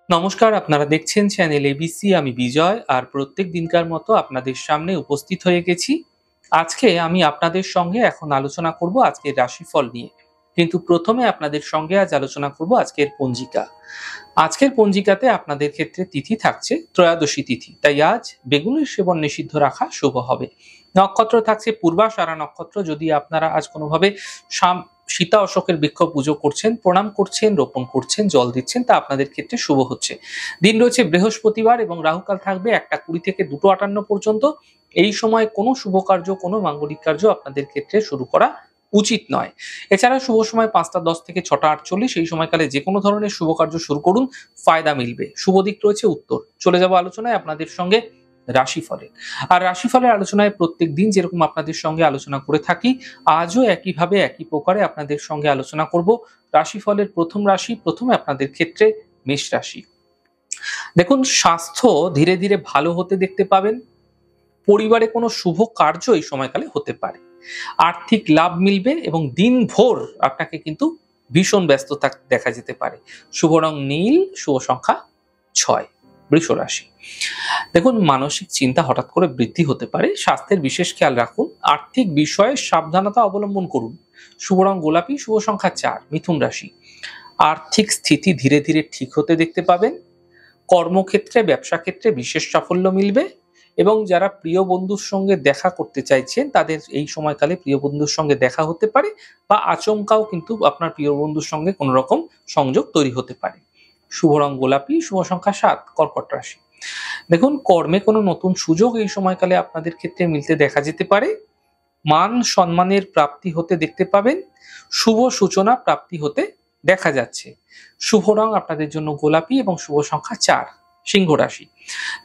নমস্কার, আপনারা দেখছেন চ্যানেল এবিসি। আমি বিজয়, আর প্রত্যেক দিনকার মতো আপনাদের সামনে উপস্থিত হয়ে গেছি। আজকে আমি আপনাদের সঙ্গে এখন আলোচনা করব আজকের রাশিফল নিয়ে। কিন্তু প্রথমে আপনাদের সঙ্গে আজ আলোচনা করব আজকের পঞ্জিকা। আজকের পঞ্জিকাতে আপনাদের ক্ষেত্রে তিথি থাকছে ত্রয়োদশী তিথি, তাই আজ বেগুনের সেবন নিষিদ্ধ রাখা শুভ হবে। নক্ষত্র থাকছে পূর্বাষাঢ়া নক্ষত্র। যদি আপনারা আজ কোনোভাবে সীতা অশোকের বৃক্ষ পুজো করছেন, প্রণাম করছেন, রোপণ করছেন, জল দিচ্ছেন, তা আপনাদের ক্ষেত্রে শুভ হচ্ছে। দিন রয়েছে বৃহস্পতিবার এবং রাহুকাল থাকবে 1টা 20 থেকে 2টো 58 পর্যন্ত। এই সময় কোনো শুভ কার্য, কোনো মাঙ্গলিক কার্য আপনাদের ক্ষেত্রে শুরু করা উচিত নয়। এছাড়া শুভ সময় 5টা 10 থেকে 6টা 48। এই সময়কালে যে কোনো ধরনের শুভ কার্য শুরু করুন, ফায়দা মিলবে। শুভ দিক রয়েছে উত্তর। চলে যাব আলোচনায় আপনাদের সঙ্গে রাশিফলে। আর রাশিফলের আলোচনায় প্রত্যেক দিন যেরকম আপনাদের সঙ্গে আলোচনা করে থাকি, আজও একইভাবে একই প্রকারে আপনাদের সঙ্গে আলোচনা করব রাশিফলের প্রথম রাশি। প্রথমে আপনাদের ক্ষেত্রে মেষ রাশি। দেখুন, স্বাস্থ্য ধীরে ধীরে ভালো হতে দেখতে পাবেন। পরিবারে কোনো শুভ কার্য এই সময়কালে হতে পারে। আর্থিক লাভ মিলবে এবং দিনভর আপনাকে কিন্তু ভীষণ ব্যস্ত থাকতে দেখা যেতে পারে। শুভ রং নীল, শুভ সংখ্যা 6। বৃষ রাশি। দেখুন, মানসিক চিন্তা হঠাৎ করে বৃদ্ধি হতে পারে। স্বাস্থ্যের বিশেষ খেয়াল রাখুন। আর্থিক বিষয়ে সাবধানতা অবলম্বন করুন। শুভ রং গোলাপি, শুভ সংখ্যা 4। মিথুন রাশি। আর্থিক স্থিতি ধীরে ধীরে ঠিক হতে দেখতে পাবেন। কর্মক্ষেত্রে, ব্যবসা ক্ষেত্রে বিশেষ সাফল্য মিলবে এবং যারা প্রিয় বন্ধুর সঙ্গে দেখা করতে চাইছেন, তাদের এই সময়কালে প্রিয় বন্ধুর সঙ্গে দেখা হতে পারে, বা আচমকাও কিন্তু আপনার প্রিয় বন্ধুর সঙ্গে কোনো রকম সংযোগ তৈরি হতে পারে। শুভ রং গোলাপি, শুভ সংখ্যা 7। কর্কট রাশি। দেখুন, কর্মে কোনো নতুন সুযোগ এই সময়কালে আপনাদের ক্ষেত্রে মিলতে দেখা যেতে পারে। মান সম্মানের প্রাপ্তি হতে দেখতে পাবেন। শুভ সূচনা প্রাপ্তি হতে দেখা যাচ্ছে। শুভ রং আপনাদের জন্য গোলাপি এবং শুভ সংখ্যা 4। সিংহ রাশি।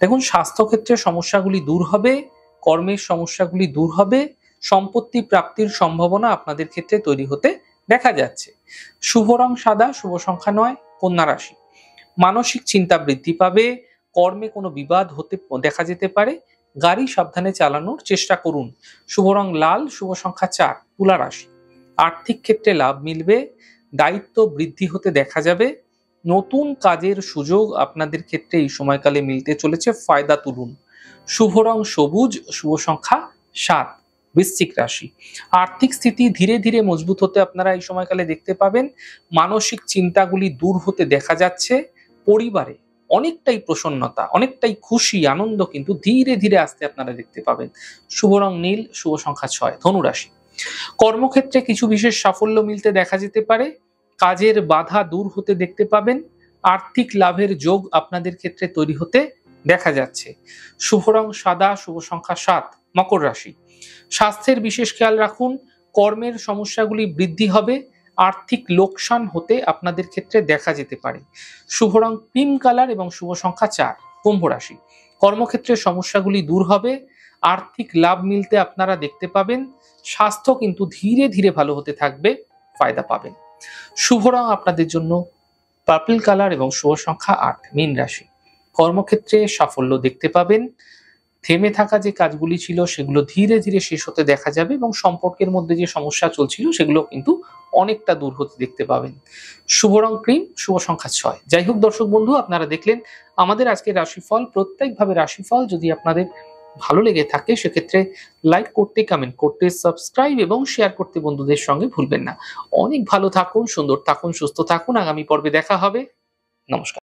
দেখুন, স্বাস্থ্যক্ষেত্রে সমস্যাগুলি দূর হবে, কর্মের সমস্যাগুলি দূর হবে, সম্পত্তি প্রাপ্তির সম্ভাবনা আপনাদের ক্ষেত্রে তৈরি হতে দেখা যাচ্ছে। শুভ রং সাদা, শুভ সংখ্যা 9। কন্যা রাশি। মানসিক চিন্তা বৃদ্ধি পাবে, কর্মে কোনো বিবাদ হতে দেখা যেতে পারে। গাড়ি সাবধানে চালানোর চেষ্টা করুন। শুভ রং লাল, শুভ সংখ্যা 4। তুলা রাশি। আর্থিক ক্ষেত্রে লাভ মিলবে, দায়িত্ব বৃদ্ধি হতে দেখা যাবে। নতুন কাজের সুযোগ আপনাদের ক্ষেত্রে এই সময়কালে মিলতে চলেছে, ফায়দা তুলুন। শুভ রং সবুজ, শুভ সংখ্যা 7। বৃশ্চিক রাশি। আর্থিক স্থিতি ধীরে ধীরে মজবুত হতে আপনারা এই সময়কালে দেখতে পাবেন। মানসিক চিন্তাগুলি দূর হতে দেখা যাচ্ছে। পরিবারে অনেকটাই প্রসন্নতা, অনেকটাই খুশি, আনন্দ কিন্তু ধীরে ধীরে আসতে আপনারা দেখতে পাবেন। শুভ রং নীল, শুভ সংখ্যা 6। ধনু রাশি। কর্মক্ষেত্রে কিছু বিশেষ সাফল্য মিলতে দেখা যেতে পারে। কাজের বাধা দূর হতে দেখতে পাবেন। আর্থিক লাভের যোগ আপনাদের ক্ষেত্রে তৈরি হতে দেখা যাচ্ছে। শুভ রং সাদা, শুভ সংখ্যা 7। মকর রাশি। স্বাস্থ্যের বিশেষ খেয়াল রাখুন। কর্মের সমস্যাগুলি বৃদ্ধি হবে। আর্থিক লোকসান হতে আপনাদের ক্ষেত্রে দেখা যেতে পারে। শুভ রং ক্রিম কালার এবং শুভ সংখ্যা 4। কুম্ভ রাশি। কর্মক্ষেত্রে সমস্যাগুলি দূর হবে। আর্থিক লাভ মিলতে আপনারা দেখতে পাবেন। স্বাস্থ্য কিন্তু ধীরে ধীরে ভালো হতে থাকবে, ফায়দা পাবেন। শুভ রং আপনাদের জন্য পার্পল কালার এবং শুভ সংখ্যা 8। মীন রাশি। কর্মক্ষেত্রে সাফল্য দেখতে পাবেন। থেমে থাকা যে কাজগুলি ছিল সেগুলো ধীরে ধীরে শেষ হতে দেখা যাবে এবং সম্পর্কের মধ্যে যে সমস্যা চলছিল সেগুলো কিন্তু অনেকটা দূর হতে দেখতে পাবেন। শুভ রং ক্রিম, শুভ সংখ্যা 6। যাই হোক দর্শক বন্ধু, আপনারা দেখলেন আমাদের আজকের রাশিফল। প্রত্যেকভাবে রাশিফল যদি আপনাদের ভালো লেগে থাকে, সেক্ষেত্রে লাইক করতে, কমেন্ট করতে, সাবস্ক্রাইব এবং শেয়ার করতে বন্ধুদের সঙ্গে ভুলবেন না। অনেক ভালো থাকুন, সুন্দর থাকুন, সুস্থ থাকুন। আগামী পর্বে দেখা হবে। নমস্কার।